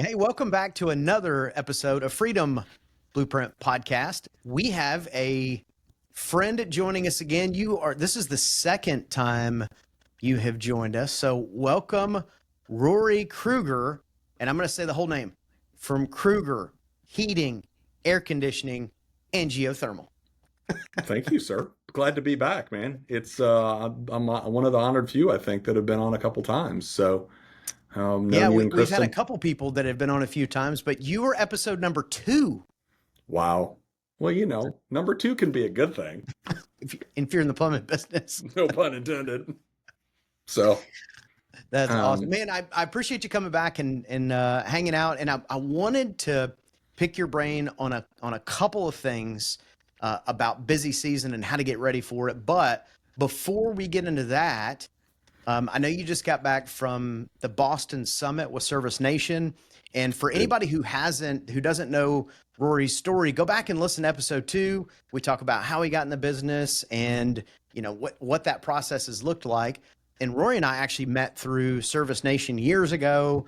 Hey, welcome back to another episode of Freedom Blueprint Podcast. We have a friend joining us again. This is the second time you have joined us. So welcome, Rory Krueger, and I'm going to say the whole name, from Krueger Heating, Air Conditioning, and Geothermal. Thank you, sir. Glad to be back, man. I'm one of the honored few, I think, that have been on a couple times. So, Yeah, known you and we've had a Kristen. couple people that have been on a few times, but you were episode number 2 Wow. Well, number two can be a good thing. if you're in the plumbing business. No pun intended. So, That's awesome, um, man. I appreciate you coming back and hanging out. And I wanted to pick your brain on a couple of things about busy season and how to get ready for it. But before we get into that, I know you just got back from the Boston Summit with Service Nation, and for Good. anybody who doesn't know Rory's story, go back and listen to episode 2. We talk about how he got in the business and what that process has looked like. And Rory and I actually met through Service Nation years ago.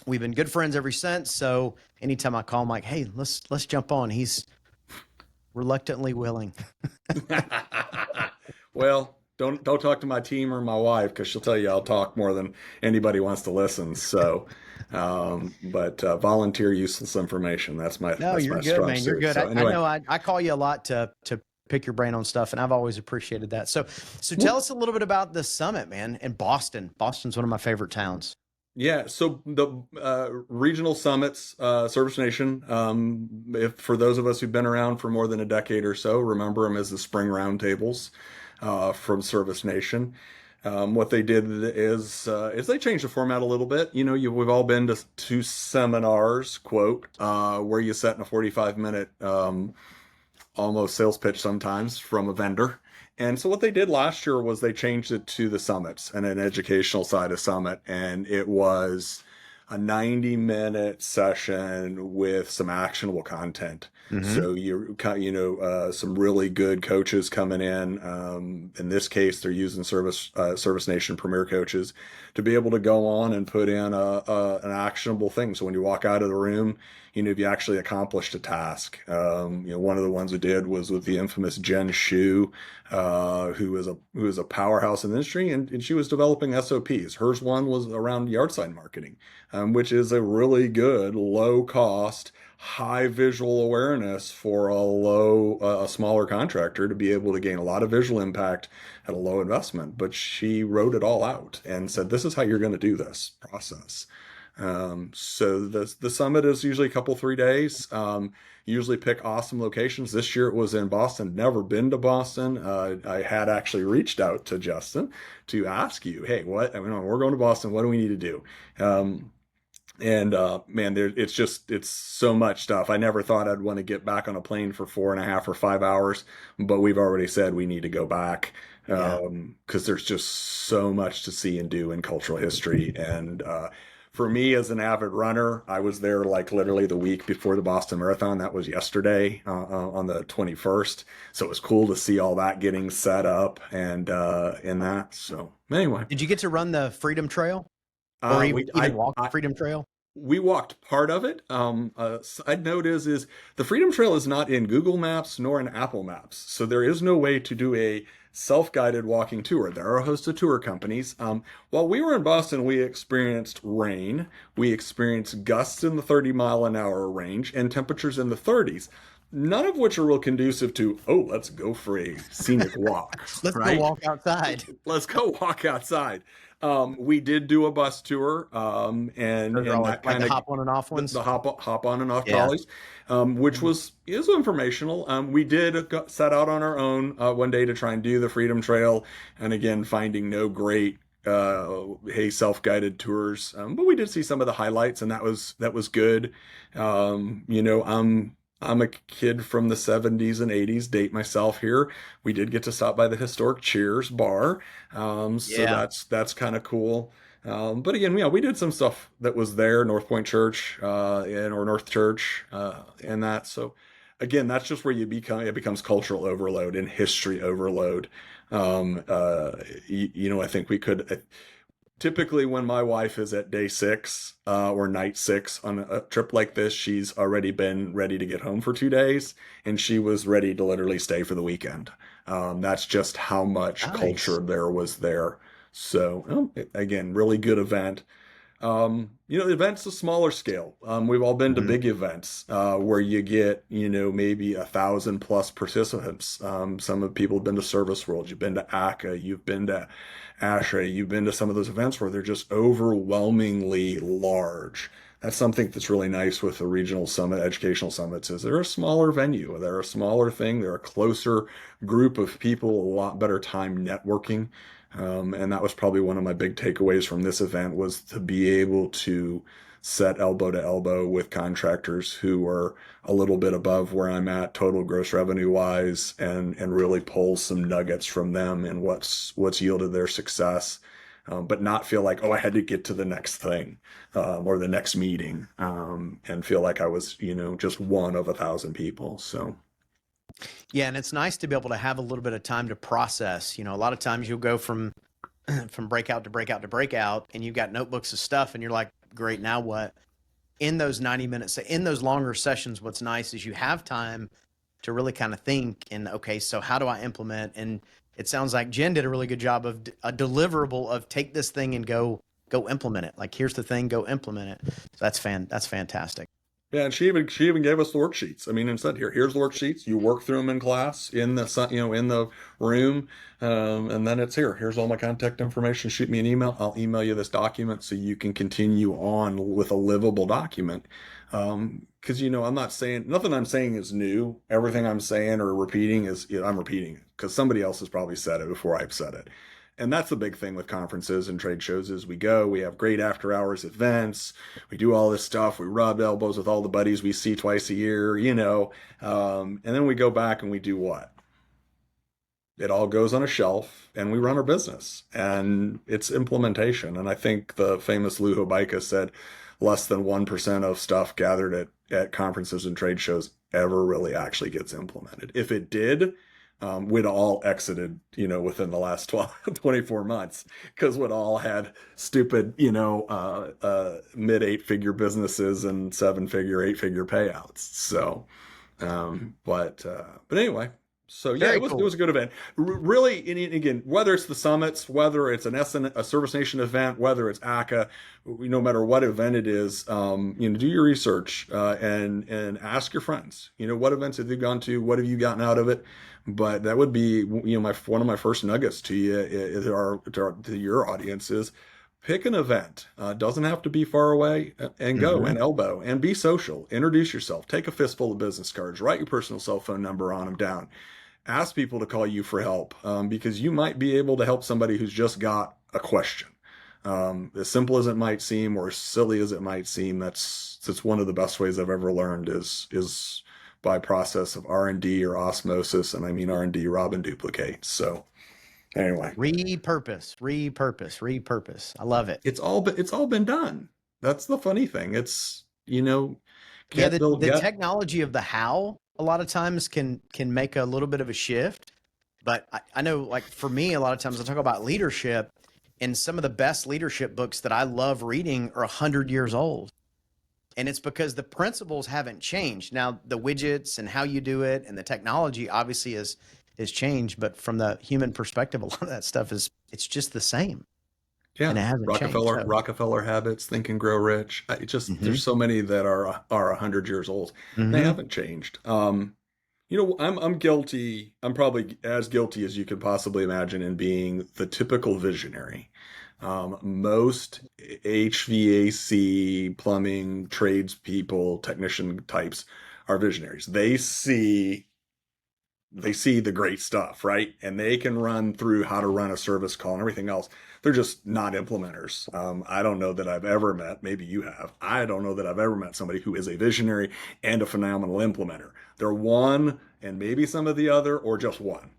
We've been good friends ever since. So anytime I call him, like, hey, let's jump on. He's reluctantly willing. Well, don't talk to my team or my wife because she'll tell you I'll talk more than anybody wants to listen. So, but volunteer useless information. No, That's you're my good, strong man. You're suit. good. So I anyway. know I call you a lot to pick your brain on stuff, and I've always appreciated that. So tell us a little bit about the summit, man, in Boston. Boston's one of my favorite towns. Yeah, so the regional summits, Service Nation, if for those of us who've been around for more than a decade or so, remember them as the spring roundtables from Service Nation. What they did is they changed the format a little bit. We've all been to seminars, quote, where you sit in a 45-minute almost sales pitch sometimes from a vendor. And so what they did last year was they changed it to the summits and an educational side of summit. And it was a 90-minute session with some actionable content. Mm-hmm. So some really good coaches coming in. In this case, they're using Service Nation Premier coaches to be able to go on and put in an actionable thing. So when you walk out of the room, if you actually accomplished a task. One of the ones we did was with the infamous Jen Shu, who is a powerhouse in the industry, and she was developing SOPs. Hers one was around yard sign marketing, which is a really good, low cost, high visual awareness for a smaller contractor to be able to gain a lot of visual impact at a low investment. But she wrote it all out and said, this is how you're going to do this process. So the summit is usually a couple, 3 days. Usually pick awesome locations. This year it was in Boston. Never been to Boston. I had actually reached out to Justin to ask you, hey, we're going to Boston. What do we need to do? Man, it's so much stuff. I never thought I'd want to get back on a plane for 4.5 or 5 hours, but we've already said we need to go back Yeah. because there's just so much to see and do in cultural history. And for me, as an avid runner, I was there like literally the week before the Boston Marathon. That was yesterday on the 21st. So it was cool to see all that getting set up and in that. So anyway, Did you get to run the Freedom Trail or even walk the Freedom Trail? we walked part of it. Side note is the Freedom Trail is not in Google Maps nor in Apple Maps. So there is no way to do a self-guided walking tour. There are a host of tour companies. While we were in Boston, we experienced rain. We experienced gusts in the 30-mile-an-hour range and temperatures in the 30s. None of which are real conducive to, let's go for a scenic walk, Let's go right? walk outside. Let's go walk outside. We did do a bus tour, Those are and all that like kind the of hop on and off ones. the hop on and off Yeah. trolleys, which is informational. We did set out on our own one day to try and do the Freedom Trail, and again finding no great self-guided tours, but we did see some of the highlights, and that was good. I'm a kid from the 70s and 80s, date myself here. We did get to stop by the historic Cheers bar. So Yeah. that's kind of cool. But again, we did some stuff that was there, North Point Church, or North Church, and that. So again, that's just where it becomes cultural overload and history overload. I think we could, typically when my wife is at day 6 or night 6 on a trip like this, she's already been ready to get home for 2 days, and she was ready to literally stay for the weekend. That's just how much Nice. culture there was there. So again, really good event. Events a smaller scale. We've all been to Mhm. big events where you get, maybe 1,000+ participants. Some of people have been to Service World. You've been to ACA. You've been to ASHRAE. You've been to some of those events where they're just overwhelmingly large. That's something that's really nice with the regional summit, educational summits, is they're a smaller venue. They're a smaller thing. They're a closer group of people, a lot better time networking. And that was probably one of my big takeaways from this event, was to be able to set elbow to elbow with contractors who are a little bit above where I'm at total gross revenue wise, and really pull some nuggets from them and what's yielded their success. But not feel like, oh, I had to get to the next thing or the next meeting, and feel like I was, just one of 1,000 people. So Yeah, and it's nice to be able to have a little bit of time to process. A lot of times you'll go from from breakout to breakout to breakout, and you've got notebooks of stuff, and you're like, great, now what? In those 90 minutes, in those longer sessions, what's nice is you have time to really kind of think and, okay, so how do I implement? And it sounds like Jen did a really good job of a deliverable of take this thing and go implement it. Like, here's the thing, go implement it. So that's fantastic. yeah, and she even gave us the worksheets. I mean, and said, here's the worksheets. You work through them in class in the room, and then it's here. Here's all my contact information. Shoot me an email. I'll email you this document so you can continue on with a livable document. Because I'm not saying nothing I'm saying is new. Everything I'm saying or repeating is I'm repeating it because somebody else has probably said it before I've said it. And that's the big thing with conferences and trade shows is we have great after hours events, we do all this stuff, we rub elbows with all the buddies we see twice a year, and then we go back and we do what? It all goes on a shelf and we run our business, and it's implementation. And I think the famous Lou Hobeika said less than 1% of stuff gathered at conferences and trade shows ever really actually gets implemented. If it did, we'd all exited, within the last 24 months, because we'd all had stupid, mid 8-figure businesses and 7-figure, 8-figure payouts. So, but anyway, so yeah, Very it was cool. a good event. Really, and again, whether it's the summits, whether it's a Service Nation event, whether it's ACA, no matter what event it is, do your research and ask your friends. What events have you gone to? What have you gotten out of it? But that would be, one of my first nuggets to you, to your audience is pick an event. Doesn't have to be far away, and go Hmm. and elbow and be social. Introduce yourself. Take a fistful of business cards. Write your personal cell phone number on them down. Ask people to call you for help, because you might be able to help somebody who's just got a question. As simple as it might seem, or as silly as it might seem, that's one of the best ways I've ever learned is by process of R&D or osmosis, and I mean R&D, rob and duplicate. So anyway, Repurpose. I love it. it's all been done. That's the funny thing. It's Yeah, can't build the yet. technology of the how a lot of times can make a little bit of a shift. But I know, like for me, a lot of times I talk about leadership, and some of the best leadership books that I love reading are 100 years old. And it's because the principles haven't changed. Now, the widgets and how you do it and the technology obviously is changed, but from the human perspective, a lot of that stuff it's just the same and Yeah, it hasn't changed. Rockefeller So, Rockefeller habits, Think and Grow Rich. hmm There's so many that are 100 years old. They hmm haven't changed. I'm guilty. I'm probably as guilty as you could possibly imagine in being the typical visionary. Most HVAC, plumbing, tradespeople, technician types are visionaries. They see the great stuff, right? And they can run through how to run a service call and everything else. They're just not implementers. I don't know that I've ever met, maybe you have, I don't know that I've ever met somebody who is a visionary and a phenomenal implementer. They're one and maybe some of the other, or just one.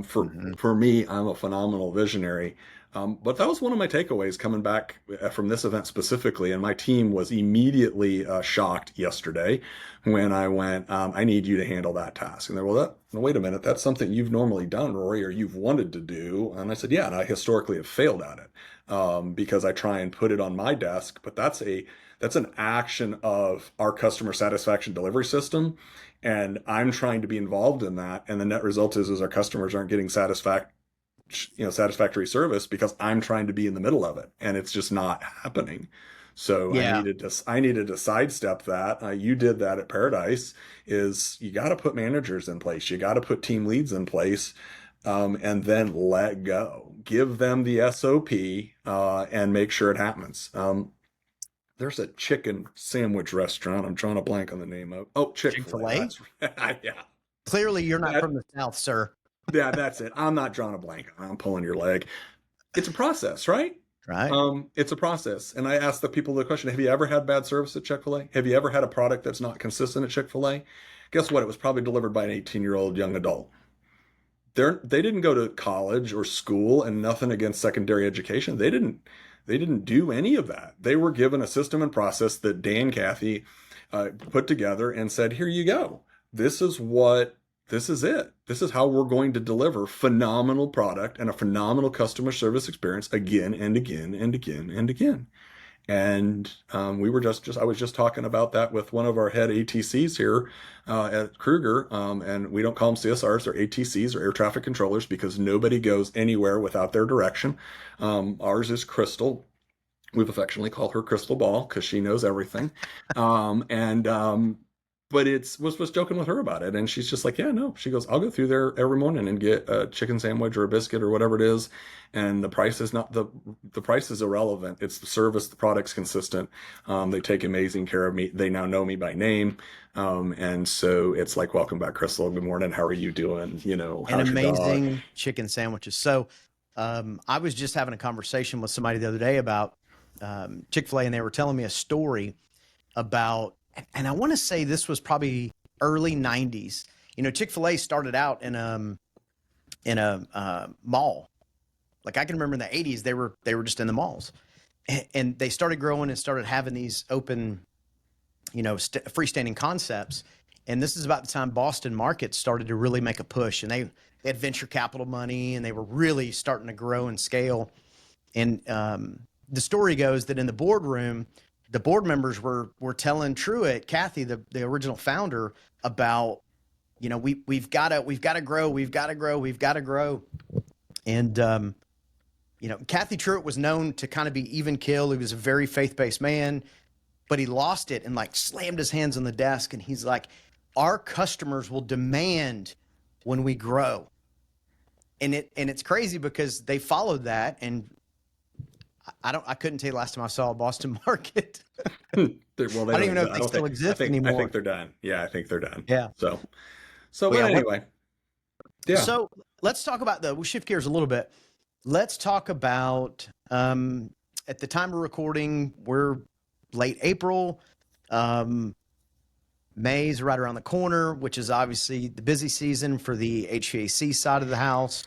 For, hmm for me, I'm a phenomenal visionary. But that was one of my takeaways coming back from this event specifically. And my team was immediately shocked yesterday when I went, I need you to handle that task. And they're, well, wait a minute, that's something you've normally done, Rory, or you've wanted to do. And I said, yeah, and I historically have failed at it. because I try and put it on my desk, but that's an action of our customer satisfaction delivery system. And I'm trying to be involved in that. And the net result is our customers aren't getting satisfactory service because I'm trying to be in the middle of it, and it's just not happening. So Yeah. I needed to sidestep that. You did that at Paradise. Is you got to put managers in place, you got to put team leads in place, and then let go. Give them the SOP, and make sure it happens. There's a chicken sandwich restaurant. I'm drawing a blank on the name of. Oh, Chick-fil-A. Chick-fil-A? That's yeah. Clearly, you're not That from the South, sir. Yeah, that's it. I'm not drawing a blank. I'm pulling your leg. It's a process, right? Right? It's a process. And I ask the people the question, have you ever had bad service at Chick-fil-A? Have you ever had a product that's not consistent at Chick-fil-A? Guess what? It was probably delivered by an 18-year-old young adult. They didn't go to college or school, and nothing against secondary education. They didn't do any of that. They were given a system and process that Dan Cathy put together and said, here you go. This is it. This is how we're going to deliver phenomenal product and a phenomenal customer service experience again and again and again and again. And we were I was just talking about that with one of our head ATCs here at Krueger. And we don't call them CSRs, they're ATCs, or air traffic controllers, because nobody goes anywhere without their direction. Ours is Crystal. We've affectionately called her Crystal Ball because she knows everything. But was joking with her about it, and she's just like, yeah, no. She goes, I'll go through there every morning and get a chicken sandwich or a biscuit or whatever it is, and the price is not the price is irrelevant. It's the service, the product's consistent. They take amazing care of me. They now know me by name, and so it's like, welcome back, Crystal. Good morning. How are you doing? And How's your dog? amazing chicken sandwiches. So I was just having a conversation with somebody the other day about Chick-fil-A, and they were telling me a story about, and I want to say this was probably early 90s. Chick-fil-A started out in a mall. Like, I can remember in the 80s, they were just in the malls, and they started growing and started having these open, freestanding concepts. And this is about the time Boston market started to really make a push, and they had venture capital money, and they were really starting to grow and scale. And the story goes that in the boardroom, the board members were telling Truett, Cathy, the original founder, about, we've got to grow. And Cathy Truett was known to kind of be even keel. He was a very faith-based man, but he lost it and like slammed his hands on the desk, and he's like, our customers will demand when we grow. And it's crazy because they followed that, and I couldn't tell you last time I saw a Boston market. Well, I don't even know if they still exist anymore. I think they're done. Yeah, I think they're done. Yeah. So Well, but yeah, anyway. Yeah. So let's talk about we'll shift gears a little bit. Let's talk about, at the time of recording, we're late April. May's right around the corner, which is obviously the busy season for the HVAC side of the house.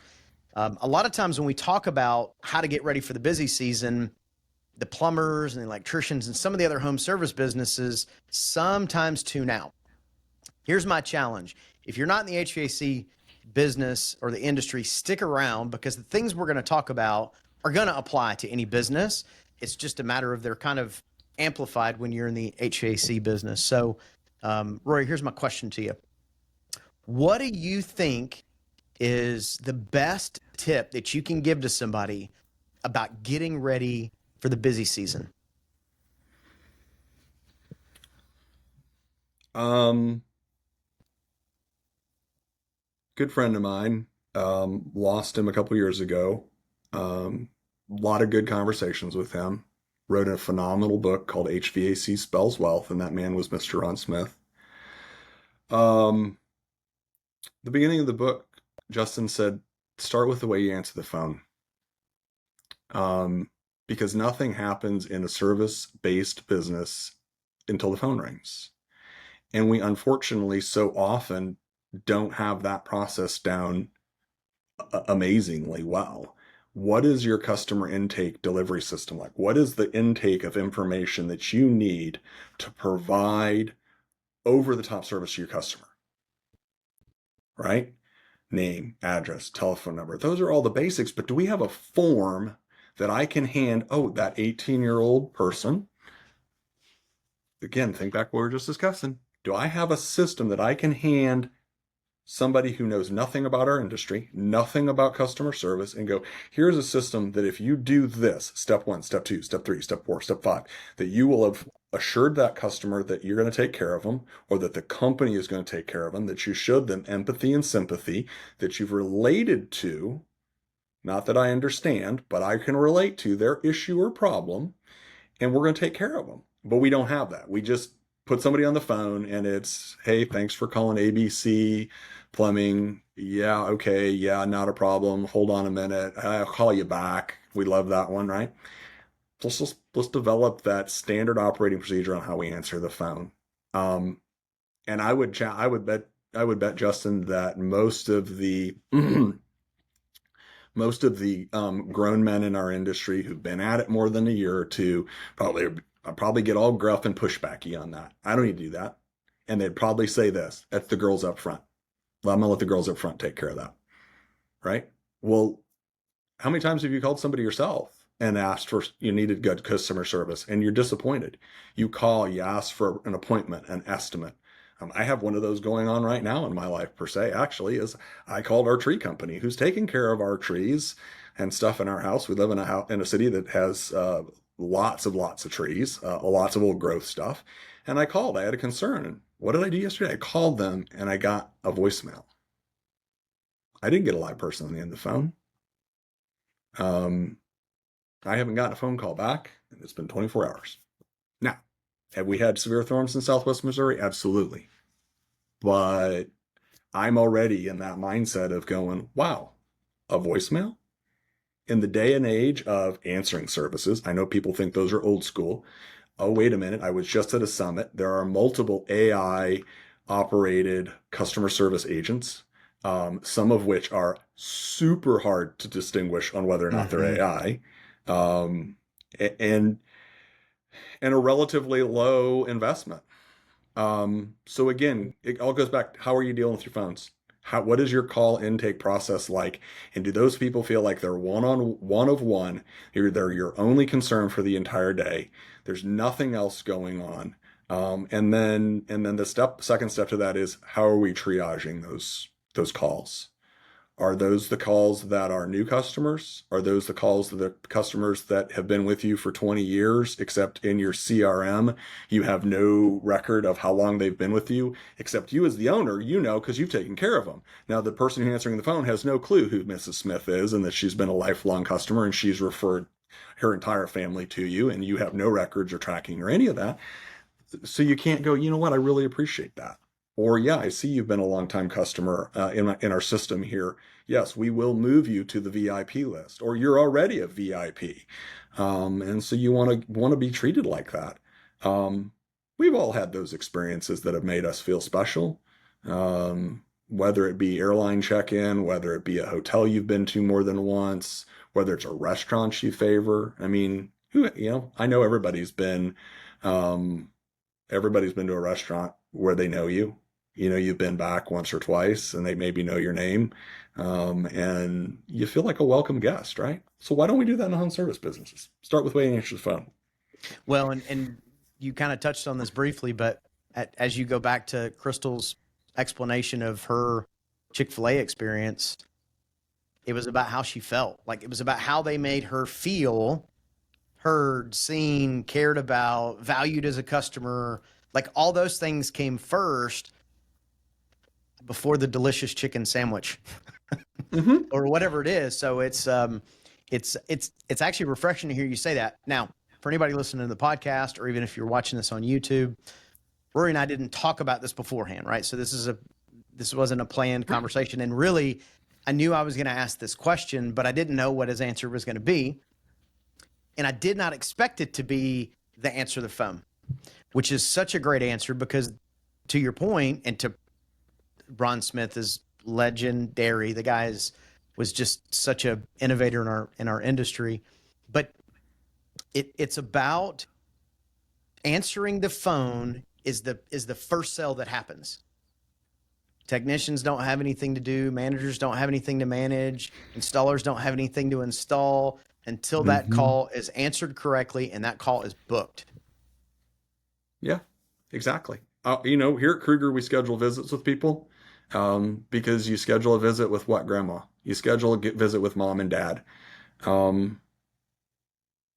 A lot of times when we talk about how to get ready for the busy season, the plumbers and the electricians and some of the other home service businesses sometimes tune out. Here's my challenge. If you're not in the HVAC business or the industry, stick around, because the things we're going to talk about are going to apply to any business. It's just a matter of they're kind of amplified when you're in the HVAC business. So, Rory, here's my question to you. What do you think is the best tip that you can give to somebody about getting ready for the busy season? Good friend of mine, lost him a couple years ago. A lot of good conversations with him. Wrote a phenomenal book called HVAC Spells Wealth, and that man was Mr. Ron Smith. The beginning of the book, Justin said, start with the way you answer the phone. Because nothing happens in a service-based business until the phone rings. And we unfortunately so often don't have that process down amazingly well. What is your customer intake delivery system like? What is the intake of information that you need to provide over-the-top service to your customer? Right? Name, address, telephone number. Those are all the basics, but do we have a form that I can hand, oh, that 18-year-old person, again, think back what we were just discussing. Do I have a system that I can hand somebody who knows nothing about our industry, nothing about customer service, and go, here's a system that if you do this, step 1, step 2, step 3, step 4, step 5, that you will have assured that customer that you're going to take care of them, or that the company is going to take care of them, that you showed them empathy and sympathy, that you've related to, not that I understand, but I can relate to their issue or problem, and we're going to take care of them. But we don't have that. We just put somebody on the phone and it's, hey, thanks for calling ABC Plumbing. Yeah, okay, yeah, not a problem. Hold on a minute. I'll call you back. We love that one, right? Let's develop that standard operating procedure on how we answer the phone. And I would bet Justin that most of the grown men in our industry who've been at it more than a year or two probably get all gruff and pushbacky on that. I don't need to do that. And they'd probably say this, that's the girls up front. Well, I'm going to let the girls up front take care of that. Right? Well, how many times have you called somebody yourself and asked for, you needed good customer service and you're disappointed? You call, you ask for an appointment, an estimate. I have one of those going on right now in my life, per se, actually, is I called our tree company who's taking care of our trees and stuff in our house. We live in a city that has lots of trees, lots of old growth stuff. And I called, I had a concern. What did I do yesterday? I called them and I got a voicemail. I didn't get a live person on the end of the phone. I haven't gotten a phone call back, and it's been 24 hours. Now, have we had severe storms in Southwest Missouri? Absolutely. But I'm already in that mindset of going, wow, a voicemail? In the day and age of answering services, I know people think those are old school. Oh, wait a minute. I was just at a summit. There are multiple AI operated customer service agents, some of which are super hard to distinguish on whether or not they're AI, and a relatively low investment. So again, it all goes back to how are you dealing with your phones? What is your call intake process like? And do those people feel like they're one of one? They're your only concern for the entire day. There's nothing else going on. And then the second step to that is how are we triaging those calls? Are those the calls that are new customers? Are those the calls that the customers that have been with you for 20 years, except in your CRM, you have no record of how long they've been with you, except you as the owner, you know, because you've taken care of them. Now, the person who's answering the phone has no clue who Mrs. Smith is and that she's been a lifelong customer and she's referred her entire family to you and you have no records or tracking or any of that. So you can't go, you know what, I really appreciate that. Or, yeah, I see you've been a longtime customer in our system here. Yes, we will move you to the VIP list, or you're already a VIP, and so you want to be treated like that. We've all had those experiences that have made us feel special, whether it be airline check-in, whether it be a hotel you've been to more than once, whether it's a restaurant you favor. I mean, I know everybody's been to a restaurant where they know you. You've been back once or twice and they maybe know your name, and you feel like a welcome guest, right? So why don't we do that in home service businesses? Start with waiting answer the phone. Well, and you kind of touched on this briefly, but as you go back to Crystal's explanation of her Chick-fil-A experience, it was about how she felt. Like, it was about how they made her feel heard, seen, cared about, valued as a customer. Like, all those things came first before the delicious chicken sandwich or whatever it is. So it's actually refreshing to hear you say that. Now, for anybody listening to the podcast, or even if you're watching this on YouTube, Rory and I didn't talk about this beforehand, right? So this wasn't a planned conversation. And really, I knew I was going to ask this question, but I didn't know what his answer was going to be. And I did not expect it to be the answer the phone, which is such a great answer because, to your point, and to Ron Smith is legendary. The guy was just such a innovator in our industry. But it's about answering the phone is the first sale that happens. Technicians don't have anything to do. Managers don't have anything to manage. Installers don't have anything to install. until that Mm-hmm. call is answered correctly and that call is booked. Yeah, exactly. Here at Krueger, we schedule visits with people because you schedule a visit with what, Grandma? You schedule a visit with mom and dad. Um,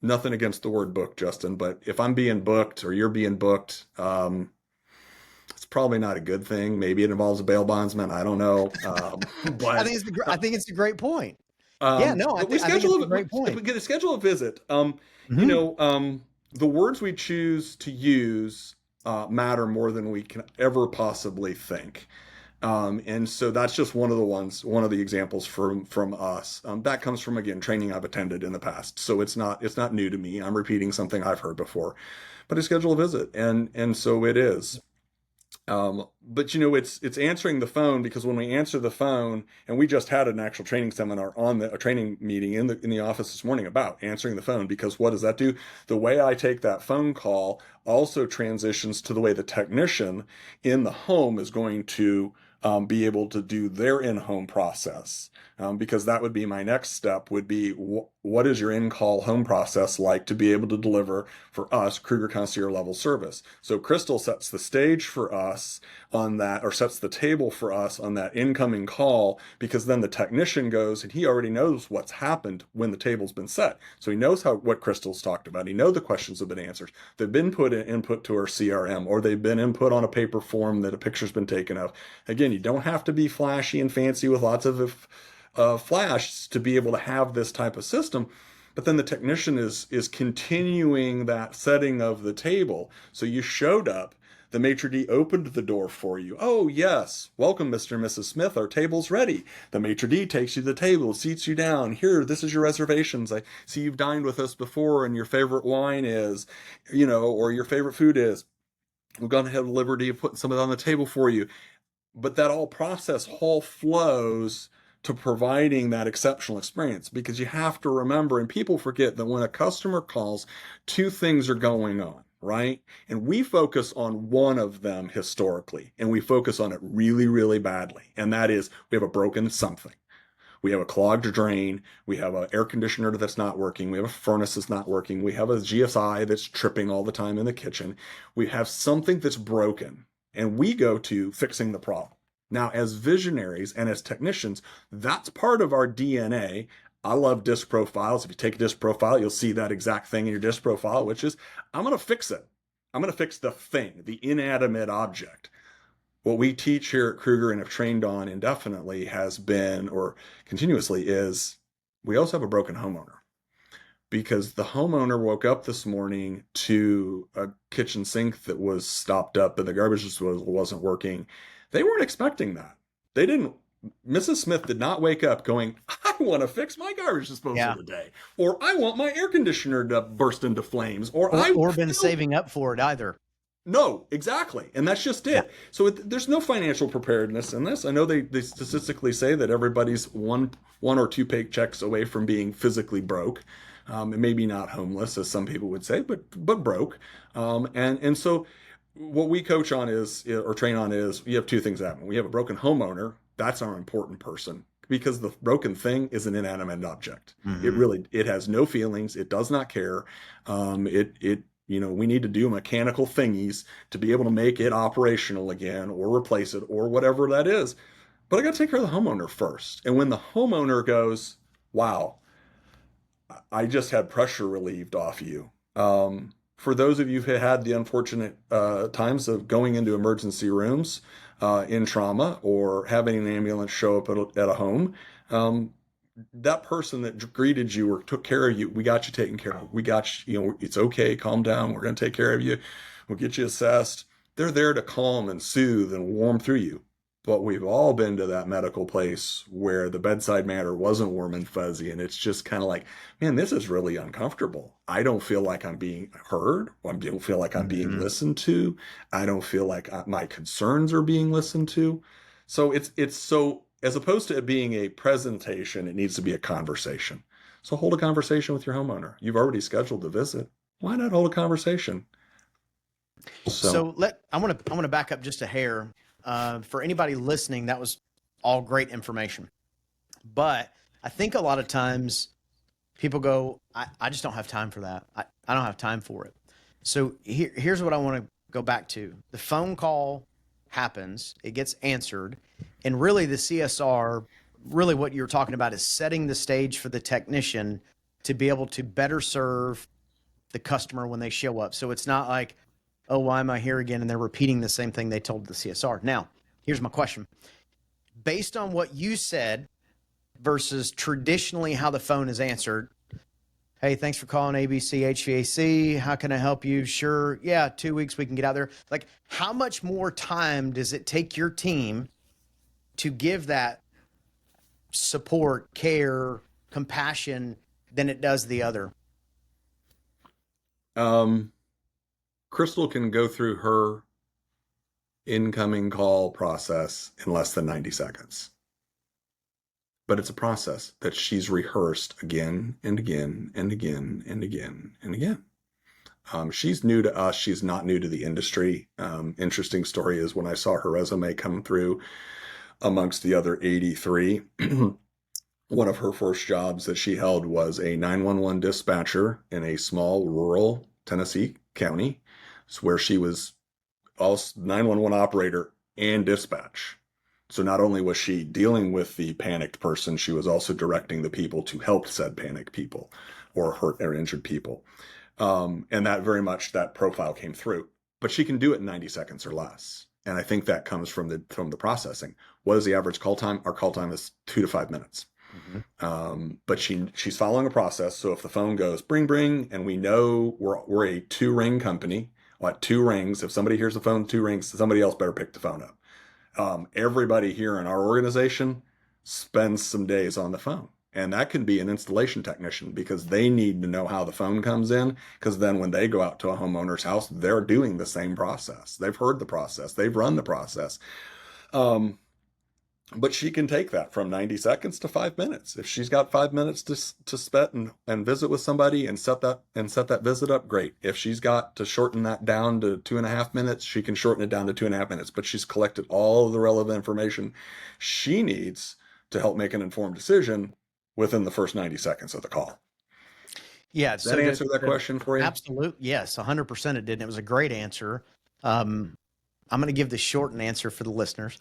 Nothing against the word book, Justin, but if I'm being booked or you're being booked, it's probably not a good thing. Maybe it involves a bail bondsman. I don't know. But I think it's a great point. Yeah, no, but I think it's a great we point. get to schedule a visit. You Mm-hmm. know, the words we choose to use matter more than we can ever possibly think. And so that's just one of the examples from us. That comes from, again, training I've attended in the past. So it's not new to me. I'm repeating something I've heard before. But I schedule a visit, and so it is. But it's answering the phone, because when we answer the phone, and we just had an actual training seminar on a training meeting in the office this morning about answering the phone, because what does that do? The way I take that phone call also transitions to the way the technician in the home is going to be able to do their in-home process. Because that would be my next step, would be what is your in-call home process like to be able to deliver for us Krueger concierge level service. So Crystal sets the stage for us on that, or sets the table for us on that incoming call, because then the technician goes and he already knows what's happened when the table's been set. So he knows what Crystal's talked about. He knows the questions have been answered. They've been put in input to our CRM, or they've been input on a paper form that a picture's been taken of. Again, you don't have to be flashy and fancy with lots of flash to be able to have this type of system. But then the technician is continuing that setting of the table. So you showed up, the maitre d' opened the door for you. Oh yes, welcome, Mr. and Mrs. Smith, our table's ready. The maitre d' takes you to the table, seats you down. Here, this is your reservations. I see you've dined with us before, and your favorite wine is, or your favorite food is. We've gone ahead with liberty of putting some of it on the table for you. But that all flows to providing that exceptional experience, because you have to remember, and people forget, that when a customer calls, two things are going on, right? And we focus on one of them historically, and we focus on it really, really badly. And that is, we have a broken something. We have a clogged drain. We have an air conditioner that's not working. We have a furnace that's not working. We have a GSI that's tripping all the time in the kitchen. We have something that's broken, and we go to fixing the problem. Now, as visionaries and as technicians, that's part of our DNA. I love disc profiles. If you take a disc profile, you'll see that exact thing in your disc profile, which is, I'm going to fix it. I'm going to fix the thing, the inanimate object. What we teach here at Krueger and have trained on indefinitely has been, or continuously is, we also have a broken homeowner. Because the homeowner woke up this morning to a kitchen sink that was stopped up and the garbage disposal wasn't working. They weren't expecting that. They didn't. Mrs. Smith did not wake up going, I want to fix my garbage disposal today, or I want my air conditioner to burst into flames, or been saving up for it either. No, exactly. And that's just it. Yeah. So there's no financial preparedness in this. I know they statistically say that everybody's one or two paychecks away from being physically broke. And maybe not homeless, as some people would say, but broke. And so what we coach on is, or train on is, you have two things happen. We have a broken homeowner. That's our important person, because the broken thing is an inanimate object. Mm-hmm. It has no feelings. It does not care. We need to do mechanical thingies to be able to make it operational again, or replace it, or whatever that is. But I got to take care of the homeowner first. And when the homeowner goes, wow, I just had pressure relieved off you. For those of you who had the unfortunate times of going into emergency rooms in trauma, or having an ambulance show up at a home, that person that greeted you or took care of you, we got you taken care of. We got you, it's okay, calm down. We're going to take care of you. We'll get you assessed. They're there to calm and soothe and warm through you. But we've all been to that medical place where the bedside manner wasn't warm and fuzzy, and it's just kind of like, man, this is really uncomfortable. I don't feel like I'm being heard. I don't feel like I'm being listened to. I don't feel like my concerns are being listened to. So it's so, as opposed to it being a presentation, it needs to be a conversation. So hold a conversation with your homeowner. You've already scheduled the visit. Why not hold a conversation? So I want to back up just a hair. For anybody listening, that was all great information. But I think a lot of times people go, I just don't have time for that. I don't have time for it. So here's what I want to go back to. The phone call happens, it gets answered, and really the CSR, really what you're talking about is setting the stage for the technician to be able to better serve the customer when they show up. So it's not like, oh, why am I here again? And they're repeating the same thing they told the CSR. Now, here's my question. Based on what you said versus traditionally how the phone is answered, hey, thanks for calling ABC HVAC. How can I help you? Sure. Yeah, 2 weeks we can get out there. Like, how much more time does it take your team to give that support, care, compassion than it does the other? Crystal can go through her incoming call process in less than 90 seconds. But it's a process that she's rehearsed again and again and again and again and again. She's new to us. She's not new to the industry. Interesting story is when I saw her resume come through amongst the other 83, one of her first jobs that she held was a 911 dispatcher in a small rural Tennessee county. It's where she was also 911 operator and dispatch. So not only was she dealing with the panicked person, she was also directing the people to help said panicked people or hurt or injured people. And that very much, that profile came through. But she can do it in 90 seconds or less. And I think that comes from the processing. What is the average call time? Our call time is 2 to 5 minutes. But she's following a process. So if the phone goes bring, bring, and we know we're a 2-ring company, at 2 rings, if somebody hears the phone 2 rings, somebody else better pick the phone up. Everybody here in our organization spends some days on the phone. And that can be an installation technician because they need to know how the phone comes in, because then when they go out to a homeowner's house, they're doing the same process. They've heard the process. They've run the process. But she can take that from 90 seconds to 5 minutes. If she's got 5 minutes to spend and visit with somebody and set that visit up, great. If she's got to shorten that down to 2.5 minutes, she can shorten it down to 2.5 minutes. But she's collected all of the relevant information she needs to help make an informed decision within the first 90 seconds of the call. Yeah. Does that answer that question for you? Absolutely. Yes, 100% it did. And it was a great answer. I'm going to give the shortened answer for the listeners.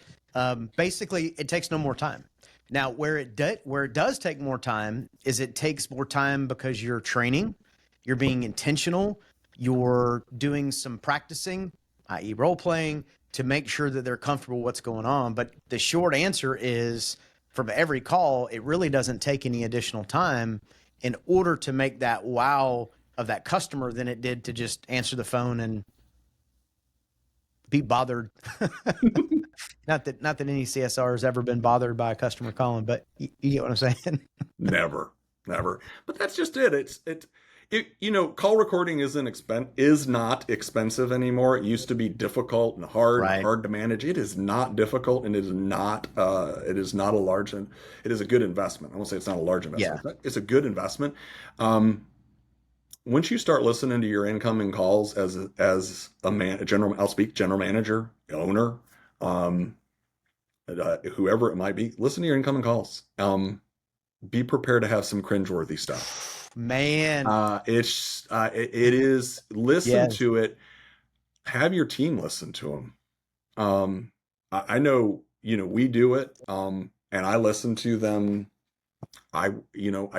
Basically, it takes no more time. Now, where it does take more time is it takes more time because you're training, you're being intentional, you're doing some practicing, i.e. role playing, to make sure that they're comfortable with what's going on. But the short answer is, from every call, it really doesn't take any additional time in order to make that wow of that customer than it did to just answer the phone and be bothered. Not that any CSR has ever been bothered by a customer calling, but you get what I'm saying? Never. But that's just it. Call recording is not expensive anymore. It used to be difficult and hard, Right. hard to manage. It is not difficult, and it is not a large, and it is a good investment. I won't say it's not a large investment. Yeah. It's a good investment. Once you start listening to your incoming calls as a general manager, owner, whoever it might be, listen to your incoming calls. Be prepared to have some cringeworthy stuff. Man. It is, listen Yes. to it. Have your team listen to them. I know, we do it. And I listen to them. I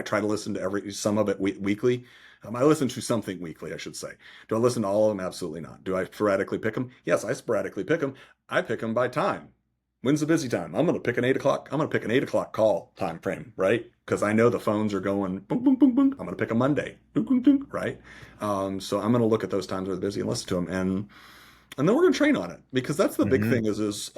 try to listen to some of it weekly. I listen to something weekly, I should say. Do I listen to all of them? Absolutely not. Do I sporadically pick them? Yes, I sporadically pick them. I pick them by time. When's the busy time? I'm going to pick an 8 o'clock. I'm going to pick an 8 o'clock call time frame, right? Because I know the phones are going boom, boom, boom, boom. I'm going to pick a Monday, boom, boom, boom, right? So I'm going to look at those times where they're busy and listen to them, and then we're going to train on it, because that's the big thing. Is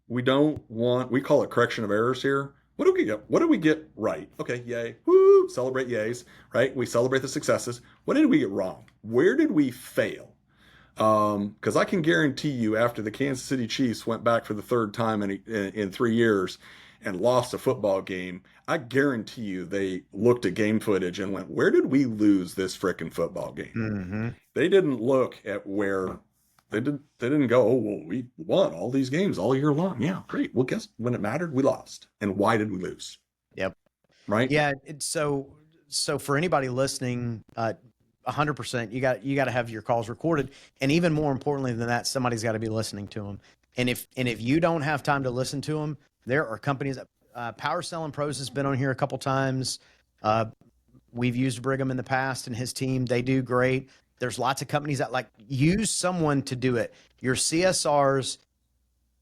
we call it correction of errors here. What do we get right? Okay, yay, woo, celebrate yays, right? We celebrate the successes. What did we get wrong? Where did we fail? Because I can guarantee you, after the Kansas City Chiefs went back for the 3rd time in 3 years and lost a football game, I guarantee you they looked at game footage and went, where did we lose this frickin' football game? They didn't look at where they didn't go, oh, well, we won all these games all year long. Yeah, great. Well, guess when it mattered, we lost. And why did we lose? Yep. Right? Yeah. So so for anybody listening, 100%, you got to have your calls recorded, and even more importantly than that, somebody's got to be listening to them. And if you don't have time to listen to them, there are companies that Power Selling Pros has been on here a couple times. We've used Brigham in the past and his team. They do great. There's lots of companies that like use someone to do it. Your CSRs,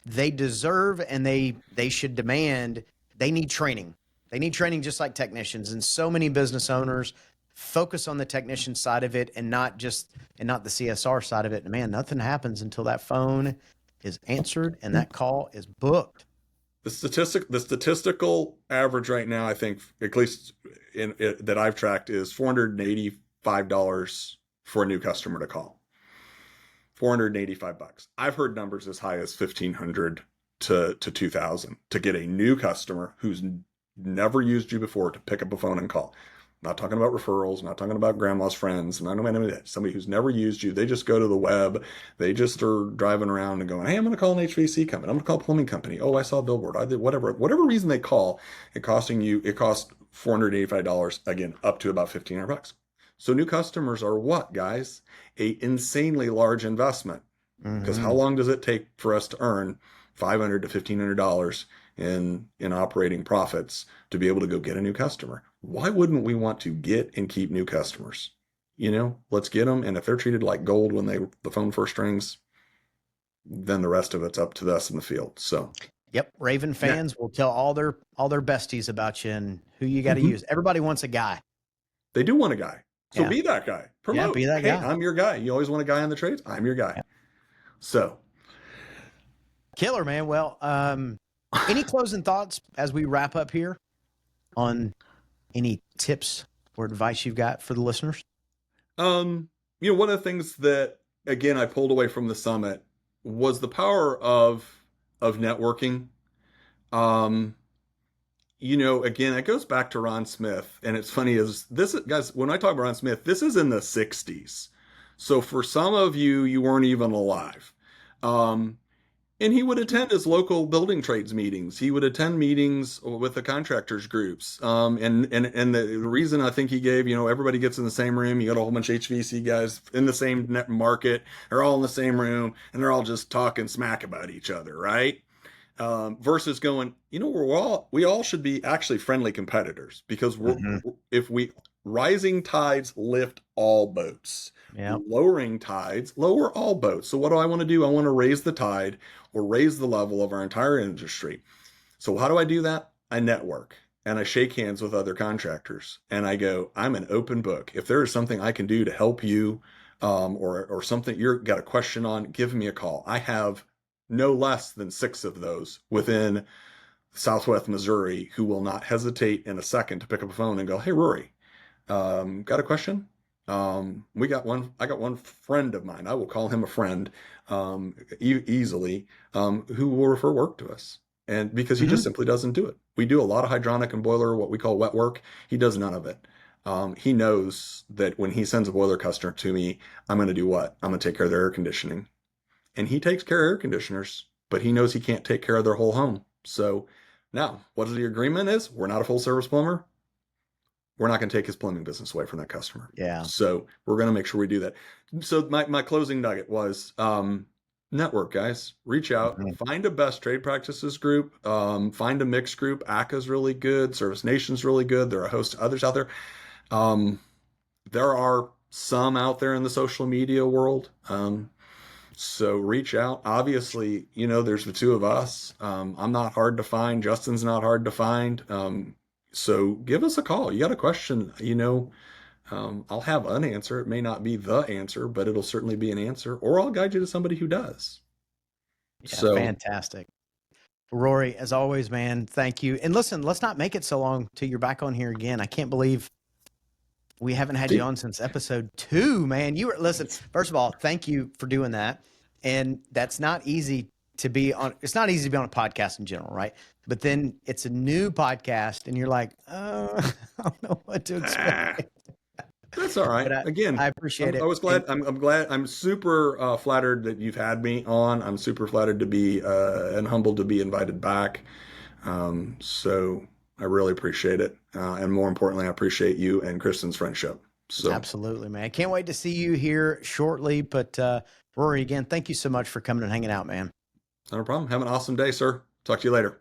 they deserve and they should demand, they need training. They need training just like technicians. And so many business owners focus on the technician side of it and not the CSR side of it. And man, nothing happens until that phone is answered and that call is booked. The statistical average right now, I think, at least that I've tracked, is $485 for a new customer to call. $485. I've heard numbers as high as $1,500 to $2,000 to get a new customer who's never used you before to pick up a phone and call. I'm not talking about referrals, I'm not talking about grandma's friends, not somebody who's never used you. They just go to the web, they just are driving around and going, hey, I'm going to call an HVAC company, I'm going to call a plumbing company. Oh, I saw a billboard. I did whatever reason they call. It costs $485, again, up to about $1,500. So new customers are what, guys? A insanely large investment. Because how long does it take for us to earn $500 to $1,500 in operating profits to be able to go get a new customer? Why wouldn't we want to get and keep new customers? Let's get them. And if they're treated like gold when the phone first rings, then the rest of it's up to us in the field. So, yep, Raven fans will tell all their besties about you and who you got to use. Everybody wants a guy. They do want a guy. So be that guy. Promote. Yeah, be that guy. Hey, I'm your guy. You always want a guy in the trades? I'm your guy. Yeah. So. Killer, man. Well, any closing thoughts as we wrap up here on any tips or advice you've got for the listeners? One of the things that, again, I pulled away from the summit was the power of networking. Again, it goes back to Ron Smith, and it's funny is this, guys, when I talk about Ron Smith, this is in the 60s. So for some of you weren't even alive. And he would attend his local building trades meetings. He would attend meetings with the contractors groups. And the reason I think he gave, everybody gets in the same room. You got a whole bunch of HVAC guys in the same market. They're all in the same room and they're all just talking smack about each other, right? Versus going, we all should be actually friendly competitors, because rising tides lift all boats. Yep. Lowering tides lower all boats. So what do I want to do? I want to raise the tide or raise the level of our entire industry. So how do I do that? I network and I shake hands with other contractors and I go, I'm an open book. If there is something I can do to help you, or something you've got a question on, give me a call. I have no less than 6 of those within Southwest Missouri who will not hesitate in a second to pick up a phone and go, hey, Rory, got a question? I got one friend of mine, I will call him a friend, easily, who will refer work to us. And because he just simply doesn't do it. We do a lot of hydronic and boiler, what we call wet work. He does none of it. He knows that when he sends a boiler customer to me, I'm going to do what? I'm going to take care of their air conditioning. And he takes care of air conditioners, but he knows he can't take care of their whole home. So now what the agreement is, we're not a full service plumber. We're not going to take his plumbing business away from that customer. Yeah. So we're going to make sure we do that. So my closing nugget was, network, guys. Reach out, find a best trade practices group, find a mixed group. ACCA's really good. Service Nation's really good. There are a host of others out there. There are some out there in the social media world. So reach out. Obviously, there's the 2 of us. I'm not hard to find. Justin's not hard to find. So give us a call. You got a question, I'll have an answer. It may not be the answer, but it'll certainly be an answer, or I'll guide you to somebody who does. Yeah, so fantastic. Rory, as always, man, thank you. And listen, let's not make it so long till you're back on here again. I can't believe we haven't had you on since episode 2, man. Listen, first of all, thank you for doing that. And that's not easy to be on. It's not easy to be on a podcast in general, right? But then it's a new podcast and you're like, I don't know what to expect. That's all right. Again, I appreciate it. I was glad. I'm glad. I'm super flattered that you've had me on. I'm super flattered to be and humbled to be invited back. So I really appreciate it. And more importantly, I appreciate you and Kristen's friendship. So Absolutely, man. Can't wait to see you here shortly. But Rory, again, thank you so much for coming and hanging out, man. not a problem. Have an awesome day, sir. Talk to you later.